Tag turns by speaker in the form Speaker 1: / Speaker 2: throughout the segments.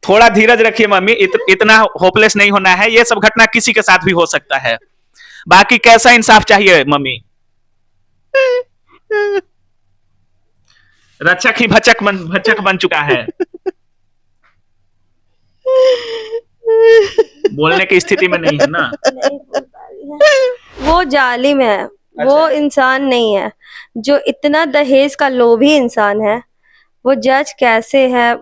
Speaker 1: थोड़ा धीरज रखिए मम्मी, इतना होपलेस नहीं होना है, ये सब घटना किसी के साथ भी हो सकता है। बाकी कैसा इंसाफ चाहिए मम्मी? रक्षक ही भचक बन चुका है, बोलने की स्थिति में नहीं है ना।
Speaker 2: नहीं बोल पा रही है। वो जालिम है, वो इंसान नहीं है। जो इतना दहेज का लोभी इंसान है, वो जज कैसे है,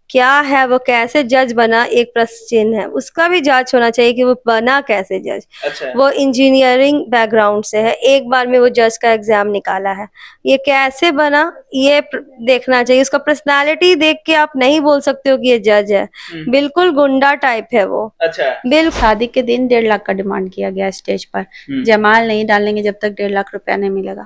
Speaker 2: क्या है, वो कैसे जज बना, एक प्रश्न चिन्ह है। उसका भी जांच होना चाहिए कि वो बना कैसे जज। वो इंजीनियरिंग बैकग्राउंड से है, एक बार में वो जज का एग्जाम निकाला है। ये कैसे बना, ये देखना चाहिए। उसका पर्सनालिटी देख के आप नहीं बोल सकते हो कि ये जज है। बिल्कुल गुंडा टाइप है वो।
Speaker 3: शादी के दिन 1.5 लाख का डिमांड किया गया स्टेज पर। जयमाल नहीं डालेंगे जब तक 1.5 लाख रुपया नहीं मिलेगा।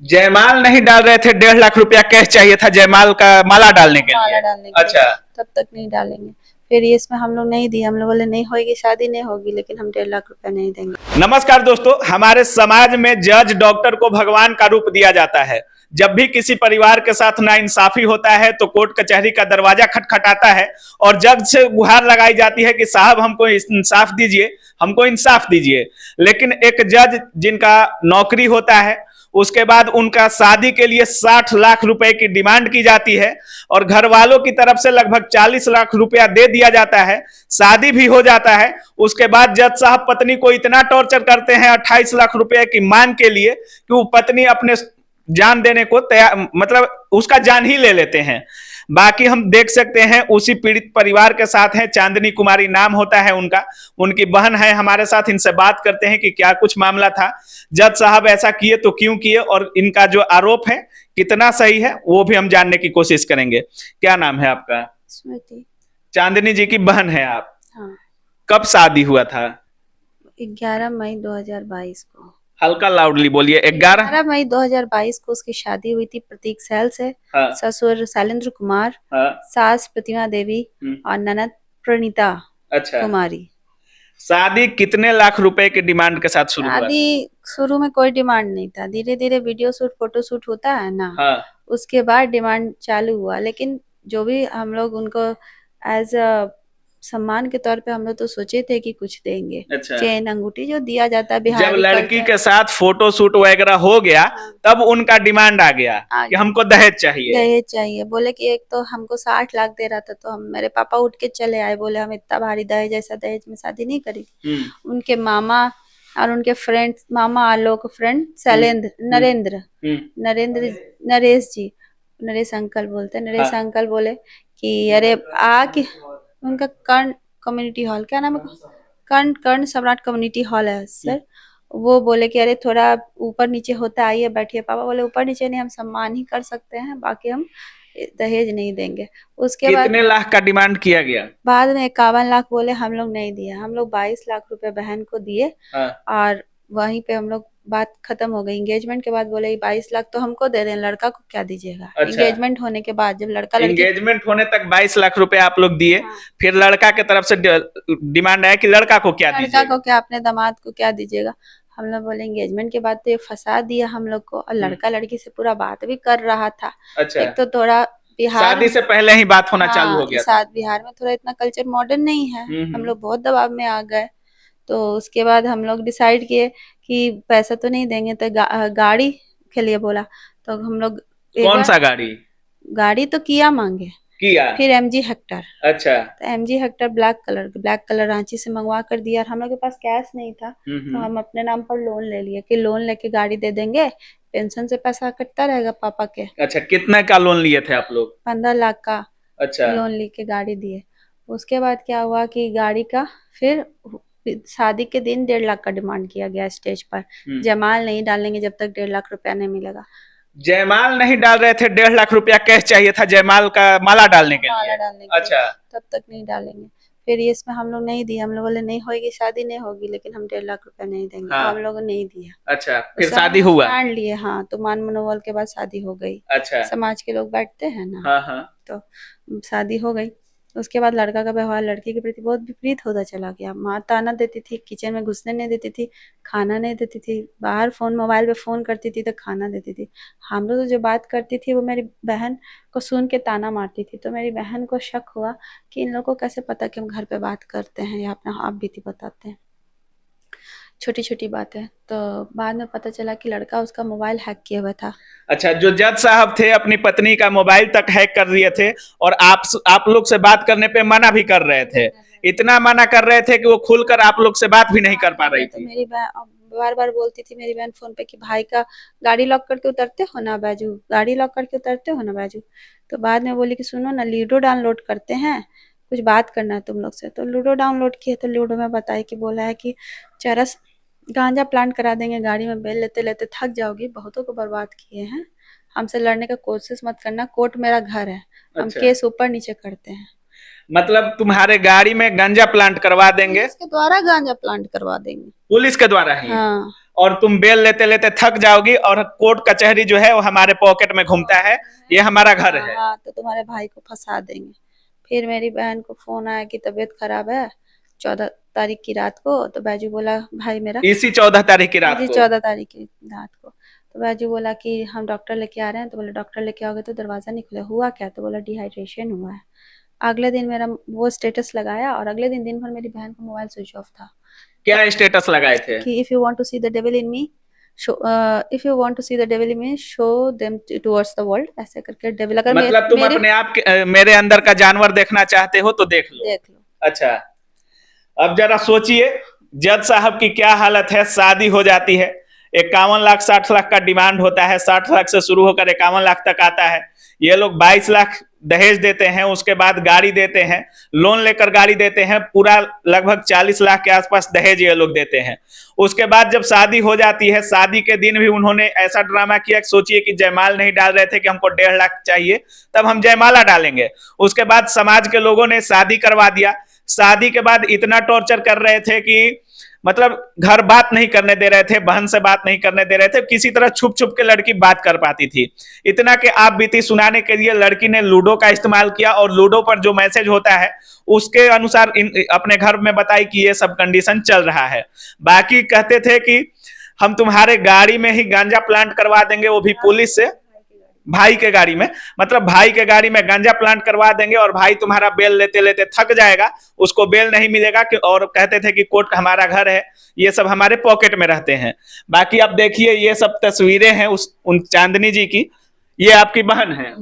Speaker 1: जयमाल नहीं डाल रहे थे, 1.5 लाख रुपया कैश चाहिए था जयमाल का माला डालने के लिए। अच्छा,
Speaker 3: तब तक नहीं डालेंगे। फिर इसमें हम लोग नहीं दिए, हम लोग बोले नहीं होगी, शादी नहीं होगी, लेकिन हम 1.5 लाख रुपया नहीं देंगे।
Speaker 1: नमस्कार दोस्तों, हमारे समाज में जज डॉक्टर को भगवान का रूप दिया जाता है। जब भी किसी परिवार के साथ नाइंसाफी होता है तो कोर्ट कचहरी का दरवाजा खटखटाता है और जज से गुहार लगाई जाती है कि साहब हमको इंसाफ दीजिए, हमको इंसाफ दीजिए। लेकिन एक जज जिनका नौकरी होता है, उसके बाद उनका शादी के लिए 60 लाख रुपए की डिमांड की जाती है और घर वालों की तरफ से लगभग 40 लाख रुपया दे दिया जाता है। शादी भी हो जाता है। उसके बाद जज साहब पत्नी को इतना टॉर्चर करते हैं 28 लाख रुपए की मांग के लिए कि वो पत्नी अपने जान देने को तैयार, मतलब उसका जान ही ले लेते हैं। बाकी हम देख सकते हैं उसी पीड़ित परिवार के साथ हैं, चांदनी कुमारी नाम होता है उनका, उनकी बहन है हमारे साथ। इनसे बात करते हैं कि क्या कुछ मामला था, जज साहब ऐसा किए तो क्यों किए, और इनका जो आरोप है कितना सही है वो भी हम जानने की कोशिश करेंगे। क्या नाम है आपका?
Speaker 3: स्मृति।
Speaker 1: चांदनी जी की बहन है आप।
Speaker 3: हाँ।
Speaker 1: कब शादी हुआ था?
Speaker 3: 11 मई 2022 को।
Speaker 1: हल्का लाउडली बोलिए।
Speaker 3: 11 मई 2022 को उसकी शादी हुई थी प्रतीक सैल से।
Speaker 1: हाँ।
Speaker 3: ससुर शैलेंद्र कुमार।
Speaker 1: हाँ।
Speaker 3: सास प्रतिमा देवी और ननद प्रणीता कुमारी।
Speaker 1: शादी कितने लाख रुपए के डिमांड के साथ शुरू हुआ?
Speaker 3: शादी शुरू में कोई डिमांड नहीं था, धीरे धीरे वीडियो शूट फोटो शूट होता है ना।
Speaker 1: हाँ।
Speaker 3: उसके बाद डिमांड चालू हुआ, लेकिन जो भी हम लोग उनको एज अ सम्मान के तौर पे हम लोग तो सोचे थे कि कुछ देंगे।
Speaker 1: अच्छा।
Speaker 3: चेन अंगूठी जो दिया जाता है बिहार।
Speaker 1: जब लड़की के साथ फोटो शूट वगैरह हो गया तब उनका डिमांड आ गया कि हमको दहेज चाहिए।
Speaker 3: दहेज चाहिए बोले कि एक तो हमको 60 लाख दे रहा था, तो हम मेरे पापा उठ के चले आए, बोले हम इतना भारी दहेज, ऐसा दहेज में शादी नहीं करेंगे। उनके मामा और उनके फ्रेंड, मामा आलोक, फ्रेंड शैलेंद्र, नरेंद्र नरेश जी, नरेश अंकल बोलते हैं, नरेश अंकल बोले कि अरे आके उनका कर्ण कम्युनिटी हॉल, क्या नाम है, कर्ण सम्राट कम्युनिटी हॉल है सर। वो बोले कि अरे थोड़ा ऊपर नीचे होता, आइए बैठिए। पापा बोले ऊपर नीचे नहीं, हम सम्मान ही कर सकते हैं, बाकी हम दहेज नहीं देंगे। उसके बाद
Speaker 1: कितने लाख का डिमांड किया गया?
Speaker 3: बाद में 51 लाख बोले, हम लोग नहीं दिए। हम लोग 22 लाख रुपए बहन को दिए। और वहीं पे हम लोग बात खत्म हो गई। एंगेजमेंट के बाद बोले 22 लाख तो हमको दे दें, लड़का को क्या दीजिएगा। एंगेजमेंट होने के बाद जब लड़का लड़की
Speaker 1: एंगेजमेंट होने तक 22 लाख रुपए आप लोग दिए। फिर लड़का के तरफ से डिमांड आया कि लड़का को क्या दीजिएगा,
Speaker 3: लड़का को क्या, अपने दामाद को क्या दीजिएगा। हम लोग बोले एंगेजमेंट के बाद तो ये फंसा दिया हम लोग को, और लड़का लड़की से पूरा बात भी कर रहा था।
Speaker 1: अच्छा।
Speaker 3: एक तो थोड़ा बिहार
Speaker 1: शादी से पहले ही बात होना चालू हो गया।
Speaker 3: साथ बिहार में थोड़ा इतना कल्चर मॉडर्न नहीं है, हम लोग बहुत दबाव में आ गए। तो उसके बाद हम लोग डिसाइड किए कि पैसा तो नहीं देंगे, तो गाड़ी के लिए बोला। तो हम लोग
Speaker 1: कौन सा गाड़ी?
Speaker 3: गाड़ी तो किया मांगे,
Speaker 1: किया,
Speaker 3: फिर MG हेक्टर।
Speaker 1: अच्छा।
Speaker 3: तो MG Hector black colour Ranchi से मंगवा कर दिया। हम लोग के पास कैश नहीं था, तो हम अपने नाम पर लोन ले लिए कि लोन लेके गाड़ी दे देंगे, पेंशन से पैसा कटता रहेगा पापा के।
Speaker 1: अच्छा, कितने का लोन लिए थे आप लोग?
Speaker 3: 15 लाख का।
Speaker 1: अच्छा।
Speaker 3: लोन लेके गाड़ी दिए। उसके बाद क्या हुआ कि गाड़ी का फिर शादी के दिन 1.5 लाख का डिमांड किया गया स्टेज पर। जयमाल नहीं डालेंगे जब तक 1.5 लाख रुपया नहीं मिलेगा।
Speaker 1: जयमाल नहीं डाल रहे थे, 1.5 लाख रुपया कैश चाहिए था जयमाल का माला डालने के लिए। अच्छा।
Speaker 3: तब तक नहीं डालेंगे। फिर इसमें हम लोग नहीं दिए, हम लोग बोले नहीं होगी, शादी नहीं होगी, लेकिन हम 1.5 लाख रुपया नहीं देंगे।
Speaker 1: हाँ।
Speaker 3: हम लोग नहीं दिया।
Speaker 1: अच्छा, फिर शादी हुआ?
Speaker 3: मान लिए, हाँ। तो मान मनोबल के बाद शादी हो गई।
Speaker 1: अच्छा।
Speaker 3: समाज के लोग बैठते हैं ना।
Speaker 1: हाँ हाँ।
Speaker 3: तो शादी हो गई। उसके बाद लड़का का व्यवहार लड़की के प्रति बहुत विपरीत होता चला गया। माँ ताना देती थी, किचन में घुसने नहीं देती थी, खाना नहीं देती थी, बाहर मोबाइल पे फ़ोन करती थी तो खाना देती थी। हम लोग तो जो बात करती थी वो मेरी बहन को सुन के ताना मारती थी। तो मेरी बहन को शक हुआ कि इन लोगों को कैसे पता कि हम घर पे बात करते हैं या अपना आप बीती बताते हैं, छोटी छोटी बातें। तो बाद में पता चला कि लड़का उसका मोबाइल हैक किया हुआ था।
Speaker 1: अच्छा, जो जज साहब थे अपनी पत्नी का मोबाइल तक हैक कर दिए थे और आप लोग से बात करने पे मना भी कर रहे थे। इतना मना कर रहे थे कि वो खुलकर आप लोग से बात भी नहीं कर पा रही
Speaker 3: तो
Speaker 1: थी।
Speaker 3: मेरी बहन बार बार बोलती थी मेरी बहन फोन पे कि भाई का गाड़ी लॉक करके उतरते हो ना बैजू, गाड़ी लॉक करके उतरते हो ना बैजू। तो बाद में बोली कि सुनो ना, लूडो डाउनलोड करते हैं, कुछ बात करना है तुम लोग से। तो लूडो डाउनलोड किए तो लूडो में बताई कि बोला है कि चरस गांजा प्लांट करा देंगे, गाड़ी में बेल लेते लेते थक जाओगी, बहुतों को बर्बाद किए हैं, हमसे लड़ने का कोशिश मत करना, कोर्ट मेरा घर है, हम
Speaker 1: अच्छा।
Speaker 3: केस ऊपर नीचे करते हैं।
Speaker 1: मतलब तुम्हारे गाड़ी में गांजा प्लांट करवा देंगे,
Speaker 3: पुलिस के द्वारा गांजा प्लांट करवा देंगे।
Speaker 1: पुलिस के द्वारा ही।
Speaker 3: हाँ,
Speaker 1: और तुम बेल लेते लेते थक जाओगी और कोर्ट कचहरी जो है वो हमारे पॉकेट में घूमता है, ये हमारा घर है।
Speaker 3: हाँ, तो तुम्हारे भाई को फंसा देंगे। फिर मेरी बहन को फोन आया कि तबीयत खराब है 14 तारीख की रात को। तो बैजू बोला भाई मेरा,
Speaker 1: इसी 14 तारीख की रात
Speaker 3: जी
Speaker 1: को।
Speaker 3: 14 तारीख की रात को। तो बैजू बोला कि हम डॉक्टर लेके आ रहे हैं। तो बोले डॉक्टर लेके आओगे तो दरवाजा नहीं खुला, हुआ क्या? तो बोला डिहाइड्रेशन हुआ है। अगले दिन मेरा वो स्टेटस लगाया और अगले दिन दिन भर मेरी बहन का मोबाइल स्विच ऑफ था
Speaker 1: क्या स्टेटस लगाए थे?
Speaker 3: कि if you want to see the devil in me if you want to see the devil in me show them towards the world, ऐसे करके डेविल अगर
Speaker 1: मतलब तुम अपने आप के मेरे अंदर का जानवर देखना चाहते हो तो देख लो। अच्छा, अब जरा सोचिए जज साहब की क्या हालत है। शादी हो जाती है, 51 लाख 60 लाख का डिमांड होता है, 60 लाख से शुरू होकर 51 लाख तक आता है। ये लोग 22 लाख दहेज देते हैं, उसके बाद गाड़ी देते हैं, लोन लेकर गाड़ी देते हैं, पूरा लगभग 40 लाख के आसपास दहेज ये लोग देते हैं। उसके बाद जब शादी हो जाती है, शादी के दिन भी उन्होंने ऐसा ड्रामा किया, सोचिए कि जयमाल नहीं डाल रहे थे कि हमको 1.5 लाख चाहिए, तब हम जयमाला डालेंगे। उसके बाद समाज के लोगों ने शादी करवा दिया। शादी के बाद इतना टॉर्चर कर रहे थे कि मतलब घर बात नहीं करने दे रहे थे, बहन से बात नहीं करने दे रहे थे, किसी तरह छुप छुप के लड़की बात कर पाती थी। इतना कि आप बीती सुनाने के लिए लड़की ने लूडो का इस्तेमाल किया और लूडो पर जो मैसेज होता है उसके अनुसार अपने घर में बताई कि ये सब कंडीशन चल रहा है। बाकी कहते थे कि हम तुम्हारे गाड़ी में ही गांजा प्लांट करवा देंगे, वो भी पुलिस से, भाई के गाड़ी में, मतलब भाई के गाड़ी में गांजा प्लांट करवा देंगे और भाई तुम्हारा बेल लेते लेते थक जाएगा, उसको बेल नहीं मिलेगा कि, और कहते थे कि कोर्ट हमारा घर है, ये सब हमारे पॉकेट में रहते हैं। बाकी अब देखिए ये सब तस्वीरें हैं उन चांदनी जी की। ये आपकी बहन है,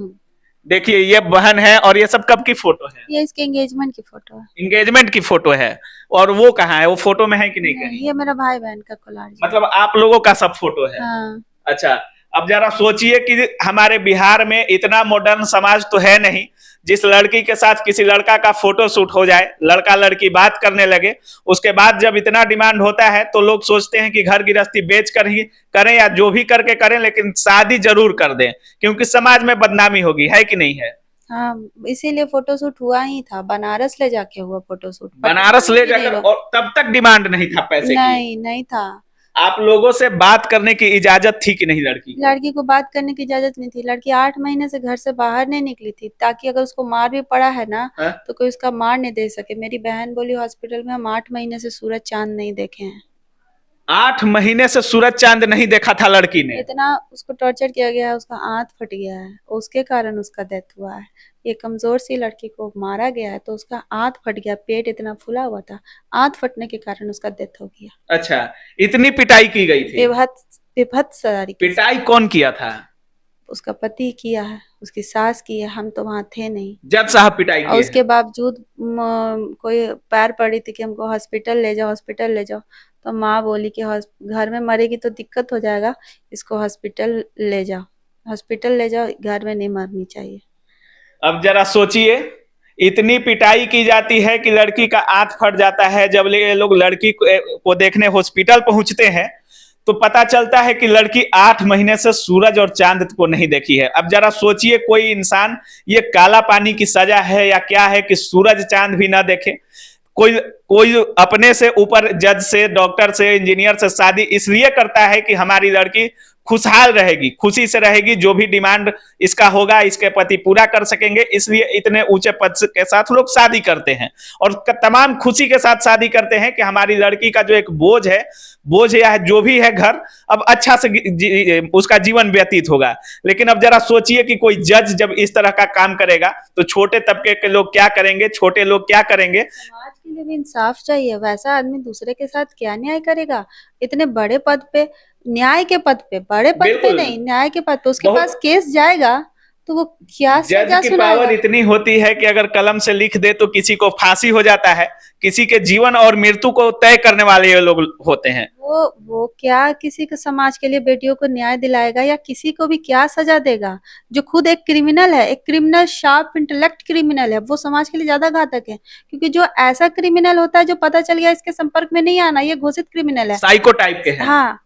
Speaker 1: देखिए ये बहन है। और ये सब कब की फोटो है?
Speaker 3: ये इसके एंगेजमेंट की फोटो है।
Speaker 1: एंगेजमेंट की फोटो है। और वो कहाँ है? वो फोटो में है कि नहीं कहीं?
Speaker 3: ये मेरा भाई बहन का कोलाज,
Speaker 1: मतलब आप लोगों का सब फोटो है।
Speaker 3: हाँ।
Speaker 1: अच्छा, अब जरा सोचिए कि हमारे बिहार में इतना मॉडर्न समाज तो है नहीं, जिस लड़की के साथ किसी लड़का का फोटो शूट हो जाए, लड़का लड़की बात करने लगे, उसके बाद जब इतना डिमांड होता है तो लोग सोचते हैं कि घर गृहस्थी बेच कर ही करें या जो भी करके करें, लेकिन शादी जरूर कर दें, क्योंकि समाज में बदनामी होगी, है कि नहीं है?
Speaker 3: हाँ, इसीलिए फोटोशूट हुआ ही था, बनारस ले जाके हुआ फोटोशूट।
Speaker 1: बनारस ले जाकर, और तब तक डिमांड नहीं था पैसे की?
Speaker 3: नहीं था।
Speaker 1: आप लोगों से बात करने की इजाजत थी कि नहीं?
Speaker 3: लड़की को बात करने की इजाजत नहीं थी। लड़की 8 महीने से घर से बाहर नहीं निकली थी, ताकि अगर उसको मार भी पड़ा है ना तो कोई उसका मार नहीं दे सके। मेरी बहन बोली हॉस्पिटल में हम 8 महीने से सूरज चांद नहीं देखे हैं।
Speaker 1: 8 महीने से सूरज चांद नहीं देखा था लड़की ने?
Speaker 3: इतना उसको टॉर्चर किया गया है, उसका आंत फट गया है, उसके कारण उसका डेथ हुआ है। ये कमजोर सी लड़की को मारा गया है तो उसका आंत फट गया, पेट इतना फूला हुआ था, आंत फटने के कारण उसका डेथ हो गया।
Speaker 1: अच्छा, इतनी पिटाई की गई थी?
Speaker 3: विभत्स तरीके से।
Speaker 1: पिटाई कौन किया था?
Speaker 3: उसका पति किया है, उसकी सास की है, हम तो वहां थे नहीं।
Speaker 1: जज साहब पिटाई
Speaker 3: और उसके बावजूद कोई पैर पड़ी थी कि हमको हॉस्पिटल ले जाओ, हॉस्पिटल ले जाओ। तो माँ बोली कि घर में मरेगी तो दिक्कत हो जाएगा, इसको हॉस्पिटल ले जाओ, हॉस्पिटल ले जाओ, घर में नहीं मरनी चाहिए।
Speaker 1: अब जरा सोचिए, इतनी पिटाई की जाती है कि लड़की का आंत फट जाता है। जब ये लोग लड़की को देखने हॉस्पिटल पहुंचते हैं तो पता चलता है कि लड़की 8 महीने से सूरज और चांद को नहीं देखी है। अब जरा सोचिए, कोई इंसान, ये काला पानी की सजा है या क्या है कि सूरज चांद भी ना देखे? कोई अपने से ऊपर जज से, डॉक्टर से, इंजीनियर से शादी इसलिए करता है कि हमारी लड़की खुशहाल रहेगी, खुशी से रहेगी, जो भी डिमांड इसका होगा इसके पति पूरा कर सकेंगे, इसलिए इतने ऊंचे पद के साथ लोग शादी करते हैं और तमाम खुशी के साथ शादी करते हैं कि हमारी लड़की का जो एक बोझ या जो भी है घर, अब अच्छा से उसका जीवन व्यतीत होगा। लेकिन अब जरा सोचिए कि कोई जज जब इस तरह का काम करेगा तो छोटे तबके के लोग क्या करेंगे, छोटे लोग क्या करेंगे।
Speaker 3: समाज के लिए भी इंसाफ चाहिए। वैसा आदमी दूसरे के साथ क्या न्याय करेगा? इतने बड़े पद पे, न्याय के पद पे, बड़े पद पे
Speaker 1: बिल्कुल।
Speaker 3: नहीं, न्याय के पद पे उसके
Speaker 1: बहुत-
Speaker 3: पास केस जाएगा तो वो क्या
Speaker 1: जज
Speaker 3: सजा
Speaker 1: की
Speaker 3: सुनाएगा?
Speaker 1: पावर इतनी होती है कि अगर कलम से लिख दे तो किसी को फांसी हो जाता है, किसी के जीवन और मृत्यु को तय करने वाले ये लोग होते हैं।
Speaker 3: वो क्या किसी के समाज के लिए बेटियों को न्याय दिलाएगा या किसी को भी क्या सजा देगा? जो खुद एक क्रिमिनल है, एक क्रिमिनल, शार्प इंटेलेक्ट क्रिमिनल है, वो समाज के लिए ज्यादा घातक है। क्योंकि जो ऐसा क्रिमिनल होता है जो पता चल गया इसके संपर्क में नहीं आना, ये घोषित क्रिमिनल है।
Speaker 1: साइको टाइप के हैं।
Speaker 3: हाँ,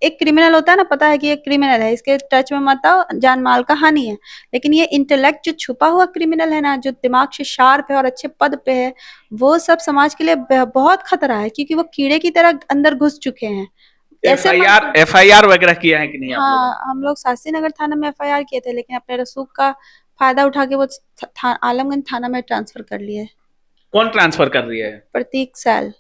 Speaker 3: एक क्रिमिनल होता है ना, पता है कि ये क्रिमिनल है, इसके टच में मत आओ, जान माल का हानि है। लेकिन ये इंटेलेक्ट जो छुपा हुआ क्रिमिनल है ना, जो दिमाग से शार्प है और अच्छे पद पे है, वो सब समाज के लिए बहुत खतरा है, क्योंकि वो कीड़े की तरह अंदर घुस चुके हैं। ऐसे
Speaker 1: एफआईआर वगैरह किया है कि नहीं आप लोगों ने?
Speaker 3: हाँ, हम लोग शास्त्री नगर थाना में एफआईआर किए थे, लेकिन अपने रसूख का फायदा उठा के वो आलमगंज थाना में ट्रांसफर कर लिए।
Speaker 1: कौन ट्रांसफर कर रही है?
Speaker 3: प्रतीक सैल।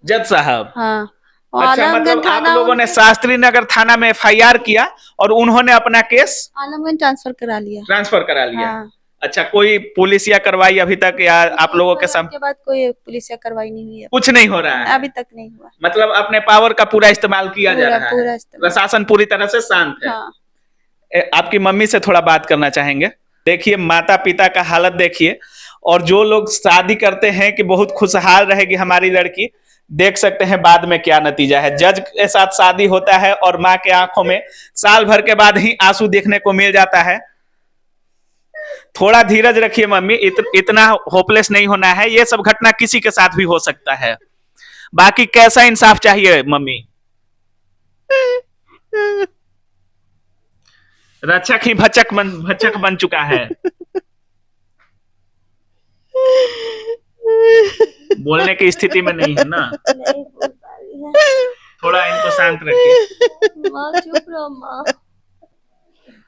Speaker 1: जज साहब।
Speaker 3: हाँ, और
Speaker 1: अच्छा, मतलब
Speaker 3: आलमगंज
Speaker 1: आप
Speaker 3: थाना
Speaker 1: लोगों ने शास्त्री नगर थाना में एफआईआर किया और उन्होंने अपना केस
Speaker 3: आलमगंज ट्रांसफर करा लिया।
Speaker 1: ट्रांसफर करा लिया।
Speaker 3: हाँ।
Speaker 1: अच्छा, कोई पुलिस या कार्रवाई अभी तक या आप लोगों के
Speaker 3: के बाद कोई पुलिस या कार्रवाई नहीं हुई है,
Speaker 1: कुछ नहीं हो रहा है?
Speaker 3: अभी तक नहीं हुआ।
Speaker 1: मतलब अपने पावर का पूरा इस्तेमाल किया जा रहा
Speaker 3: पूरा
Speaker 1: है,
Speaker 3: इस्तेमाल।
Speaker 1: प्रशासन पूरी तरह से शांत है।
Speaker 3: हाँ।
Speaker 1: आपकी मम्मी से थोड़ा बात करना चाहेंगे। देखिए, माता पिता का हालत देखिए, और जो लोग शादी करते हैं कि बहुत खुशहाल रहेगी हमारी लड़की, देख सकते हैं बाद में क्या नतीजा है। जज के साथ शादी होता है और माँ के आंखों में साल भर के बाद ही आंसू देखने को मिल जाता है। थोड़ा धीरज रखिए मम्मी, इतना होपलेस नहीं होना है, ये सब घटना किसी के साथ भी हो सकता है। बाकी कैसा इंसाफ चाहिए मम्मी? रक्षक ही भक्षक बन चुका है। बोलने की स्थिति में नहीं है ना?
Speaker 2: नहीं बोल पा रही है।
Speaker 1: थोड़ा इनको शांत रखिए।
Speaker 2: माँ चुप रहो माँ।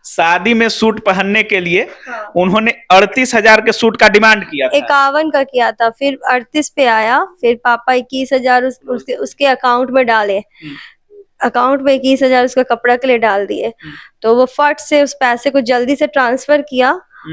Speaker 1: शादी में सूट पहनने के लिए
Speaker 2: हाँ।
Speaker 1: उन्होंने 38,000 के सूट का डिमांड किया था।
Speaker 2: 51 का किया था, फिर 38 पे आया, फिर पापा 21,000 उसके अकाउंट में डाले। अकाउंट में 21,000 उसका कपड़ा के लिए डाल दिए। तो वो फट से उस पैसे को जल्दी से ट्रांसफर किया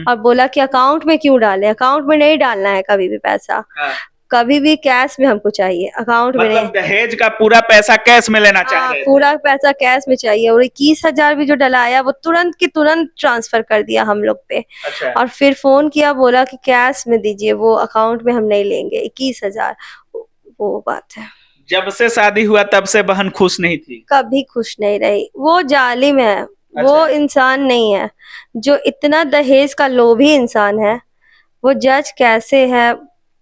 Speaker 2: और बोला कि अकाउंट में क्यों डाले, अकाउंट में नहीं डालना है कभी भी पैसा।
Speaker 1: हाँ।
Speaker 2: कभी भी कैश में हमको चाहिए, अकाउंट में
Speaker 1: मतलब
Speaker 2: नहीं।
Speaker 1: दहेज का पूरा पैसा कैश में लेना चाह
Speaker 2: हाँ,
Speaker 1: रहे थे।
Speaker 2: पूरा पैसा कैश में चाहिए। और 21,000 भी जो डलाया वो तुरंत की तुरंत ट्रांसफर कर दिया हम लोग पे।
Speaker 1: अच्छा।
Speaker 2: और फिर फोन किया, बोला कि कैश में दीजिए, वो अकाउंट में हम नहीं लेंगे। 21,000, वो बात है।
Speaker 1: जब से शादी हुआ तब से बहन खुश नहीं थी?
Speaker 2: कभी खुश नहीं रही। वो जालिम है।
Speaker 1: अच्छा।
Speaker 2: वो इंसान नहीं है जो इतना दहेज का लोभी इंसान है। वो जज कैसे है,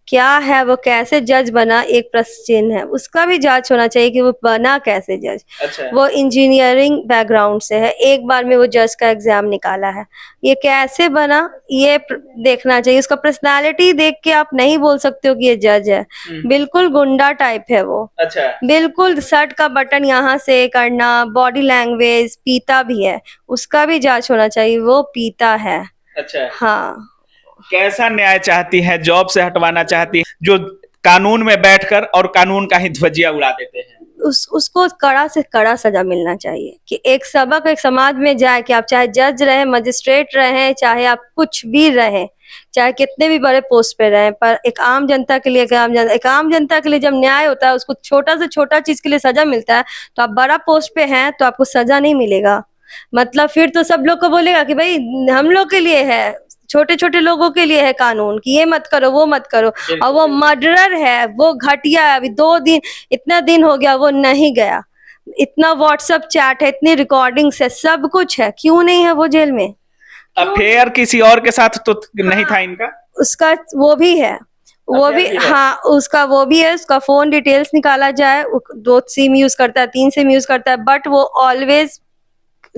Speaker 2: क्या है, वो कैसे जज बना, एक प्रश्न चिन्ह है। उसका भी जांच होना चाहिए कि वो बना कैसे जज।
Speaker 1: अच्छा।
Speaker 2: वो इंजीनियरिंग बैकग्राउंड से है, एक बार में वो जज का एग्जाम निकाला है। ये कैसे बना, ये देखना चाहिए। उसका पर्सनालिटी देख के आप नहीं बोल सकते हो कि ये जज है। बिल्कुल गुंडा टाइप है वो।
Speaker 1: अच्छा।
Speaker 2: बिल्कुल शर्ट का बटन यहाँ से करना, बॉडी लैंग्वेज, पीता भी है, उसका भी जांच होना चाहिए। वो पीता है।
Speaker 1: अच्छा।
Speaker 2: हाँ।
Speaker 1: कैसा न्याय चाहती है? जॉब से हटवाना चाहती है जो कानून में बैठकर और कानून का ही ध्वजिया उड़ा देते हैं।
Speaker 2: उसको कड़ा से कड़ा सजा मिलना चाहिए कि एक सबक एक समाज में जाए कि आप चाहे जज रहे, मजिस्ट्रेट रहे, चाहे आप कुछ भी रहे, चाहे कितने भी बड़े पोस्ट पे रहे, पर एक आम जनता के लिए, एक आम जनता के लिए जब न्याय होता है, उसको छोटा से छोटा चीज के लिए सजा मिलता है, तो आप बड़ा पोस्ट पे हैं तो आपको सजा नहीं मिलेगा। मतलब फिर तो सब लोग को बोलेगा कि भाई हम लोग के लिए है, छोटे छोटे लोगों के लिए है कानून कि ये मत करो, वो मत करो। और वो मर्डरर है, वो घटिया है। अभी 2 दिन, इतना दिन हो गया वो नहीं गया। इतना व्हाट्सएप चैट है, इतनी रिकॉर्डिंग्स है, सब कुछ है, क्यों नहीं है वो जेल में?
Speaker 1: अफेयर किसी और के साथ तो नहीं था इनका?
Speaker 2: उसका वो भी है, वो भी है। हाँ, उसका वो भी है। उसका फोन डिटेल्स निकाला जाए, 2 सिम यूज करता है, 3 सिम यूज करता है, बट वो ऑलवेज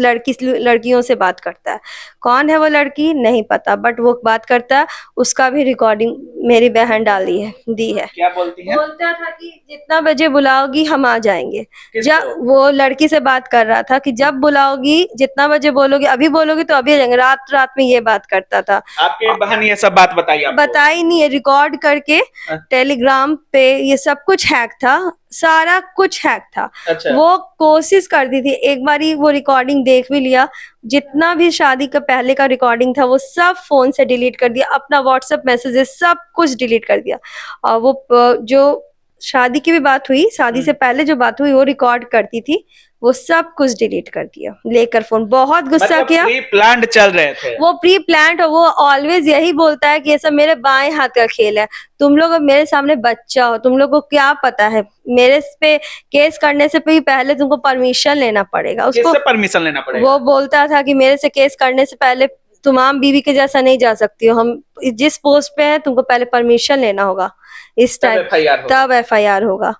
Speaker 2: लड़कियों से बात करता है। कौन है वो लड़की नहीं पता, बट वो बात करता है। उसका भी रिकॉर्डिंग मेरी बहन डाली है, दी है।
Speaker 1: क्या बोलती है?
Speaker 2: बोलता था कि जितना बजे बुलाओगी हम आ जाएंगे।
Speaker 1: किसको?
Speaker 2: जब वो लड़की से बात कर रहा था कि जब बुलाओगी जितना बजे बोलोगी, अभी बोलोगी तो अभी आ जाएंगे। रात रात में ये बात करता था।
Speaker 1: आपकी बहन ये सब बात बताई आपको?
Speaker 2: बताई नहीं है, रिकॉर्ड करके
Speaker 1: हाँ।
Speaker 2: टेलीग्राम पे ये सब कुछ हैक था, सारा कुछ हैक था।
Speaker 1: अच्छा।
Speaker 2: वो कोशिश करती थी, एक बारी वो रिकॉर्डिंग देख भी लिया, जितना भी शादी का पहले का रिकॉर्डिंग था वो सब फोन से डिलीट कर दिया, अपना व्हाट्सएप मैसेजेस सब कुछ डिलीट कर दिया। और वो जो शादी की भी बात हुई, शादी से पहले जो बात हुई वो रिकॉर्ड करती थी, वो सब कुछ डिलीट कर दिया लेकर फोन। बहुत गुस्सा
Speaker 1: मतलब
Speaker 2: किया।
Speaker 1: प्री प्लान्ड चल रहे थे।
Speaker 2: वो प्री प्लान्ड, और वो ऑलवेज यही बोलता है कि ये सब मेरे बाएं हाथ का खेल है। तुम लोग अब मेरे सामने बच्चा हो, तुम लोग को क्या पता है, मेरे पे केस करने से भी पहले तुमको परमिशन लेना पड़ेगा। उसको
Speaker 1: किससे परमिशन लेना पड़ेगा?
Speaker 2: वो बोलता था कि मेरे से केस करने से पहले तुम आम बीवी के जैसा नहीं जा सकती हो, हम जिस पोस्ट पे हैं तुमको पहले परमिशन लेना होगा, इस
Speaker 1: तब
Speaker 2: टाइप
Speaker 1: FIR होगा।
Speaker 2: तब FIR होगा,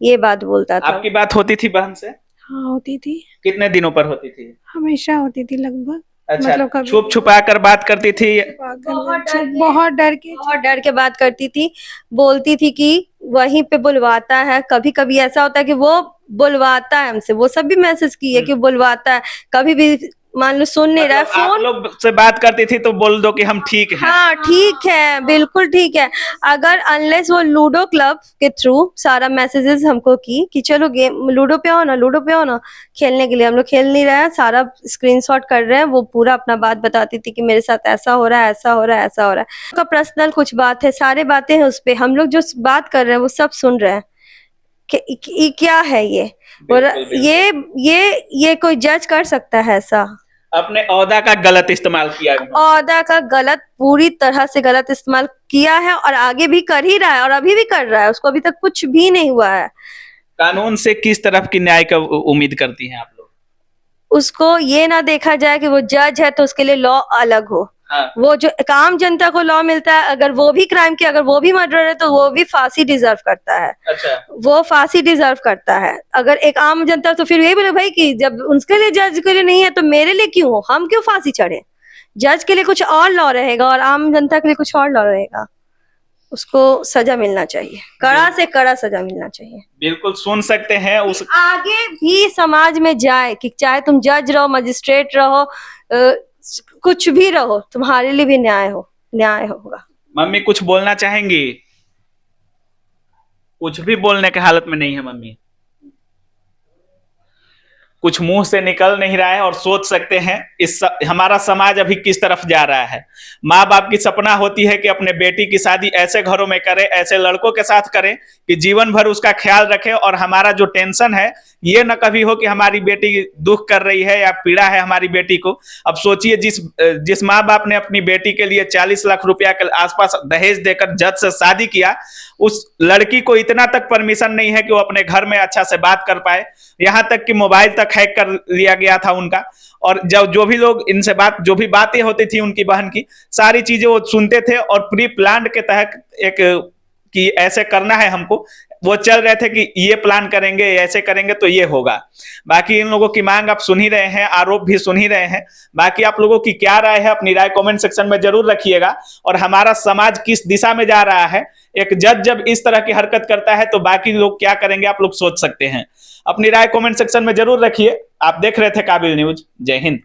Speaker 2: ये बात बोलता था।
Speaker 1: आपकी बात होती थी बहन से?
Speaker 4: हाँ होती थी,
Speaker 1: कितने दिनों पर होती थी?
Speaker 4: हमेशा होती थी लगभग।
Speaker 1: अच्छा,
Speaker 4: मतलब कभी
Speaker 1: छुप छुपा कर बात करती थी?
Speaker 4: बहुत डर के
Speaker 2: बहुत डर के बात करती थी। बोलती थी कि वहीं पे बुलवाता है। कभी कभी ऐसा होता है कि वो बुलवाता है हमसे, वो सब भी मैसेज की है कि बुलवाता है। कभी भी मान लो सुन नहीं रहा है
Speaker 1: मतलब आप
Speaker 2: फोन,
Speaker 1: लोग से बात करती थी तो बोल दो कि हम ठीक हैं।
Speaker 2: हाँ ठीक है, बिल्कुल ठीक है। अगर अनलेस वो लूडो क्लब के थ्रू सारा मैसेजेस हमको की कि चलो गेम लूडो पे आओ ना, लूडो पे आओ ना खेलने के लिए, हम लोग खेल नहीं रहे हैं, सारा स्क्रीनशॉट कर रहे हैं, वो पूरा अपना बात बताती थी कि मेरे साथ ऐसा हो रहा है, ऐसा हो रहा है, ऐसा हो रहा है। उनका पर्सनल कुछ बात है, सारे बातें हैं उस पे, हम लोग जो बात कर रहे हैं वो सब सुन रहे हैं कि क्या है ये। और
Speaker 1: बिल्कुल, बिल्कुल।
Speaker 2: ये कोई जज कर सकता है ऐसा?
Speaker 1: अपने ओहदा का गलत इस्तेमाल किया।
Speaker 2: ओहदा का गलत, पूरी तरह से गलत इस्तेमाल किया है, और आगे भी कर ही रहा है, और अभी भी कर रहा है। उसको अभी तक कुछ भी नहीं हुआ है।
Speaker 1: कानून से किस तरफ की न्याय का उम्मीद करती हैं आप लोग?
Speaker 2: उसको ये ना देखा जाए कि वो जज है तो उसके लिए लॉ अलग हो।
Speaker 1: हाँ।
Speaker 2: वो जो एक आम जनता को लॉ मिलता है, अगर वो भी क्राइम किया, अगर वो भी मर्डर है तो वो भी फांसी डिजर्व करता है।
Speaker 1: अच्छा।
Speaker 2: वो फांसी डिजर्व करता है। अगर एक आम जनता, तो फिर यही बोले भाई कि जब उसके लिए जज के लिए नहीं है तो मेरे लिए क्यों हो, हम क्यों फांसी चढ़े? जज के लिए कुछ और लॉ रहेगा और आम जनता के लिए कुछ और लॉ रहेगा। उसको सजा मिलना चाहिए, कड़ा से कड़ा सजा मिलना चाहिए।
Speaker 1: बिल्कुल सुन सकते हैं उस
Speaker 2: आगे भी समाज में जाए कि चाहे तुम जज रहो, मजिस्ट्रेट रहो, कुछ भी रहो, तुम्हारे लिए भी न्याय होगा।
Speaker 1: मम्मी कुछ बोलना चाहेंगी? कुछ भी बोलने के हालत में नहीं है मम्मी। कुछ मुंह से निकल नहीं रहा है, और सोच सकते हैं हमारा समाज अभी किस तरफ जा रहा है। माँ बाप की सपना होती है कि अपने बेटी की शादी ऐसे घरों में करे, ऐसे लड़कों के साथ करें कि जीवन भर उसका ख्याल रखे, और हमारा जो टेंशन है ये न कभी हो कि हमारी बेटी दुख कर रही है या पीड़ा है हमारी बेटी को। अब सोचिए, जिस माँ बाप ने अपनी बेटी के लिए 40 लाख रुपया के आसपास दहेज देकर जज से शादी किया, उस लड़की को इतना तक परमिशन नहीं है कि वो अपने घर में अच्छा से बात कर पाए। यहाँ तक कि मोबाइल तक हैक कर लिया गया था उनका, और जब जो भी लोग इनसे जो भी बातें होती थी उनकी बहन की, सारी चीजें वो सुनते थे, और प्री प्लान्ड के तहत एक कि ऐसे करना है हमको, वो चल रहे थे कि ये प्लान करेंगे, ऐसे करेंगे तो ये होगा। बाकी इन लोगों की मांग आप सुन ही रहे हैं, आरोप भी सुन ही रहे हैं। बाकी आप लोगों की क्या राय है, अपनी राय कमेंट सेक्शन में जरूर रखिएगा। और हमारा समाज किस दिशा में जा रहा है, एक जज जब इस तरह की हरकत करता है तो बाकी लोग क्या करेंगे, आप लोग सोच सकते हैं। अपनी राय कमेंट सेक्शन में जरूर रखिए। आप देख रहे थे काबिल न्यूज। जय हिंद।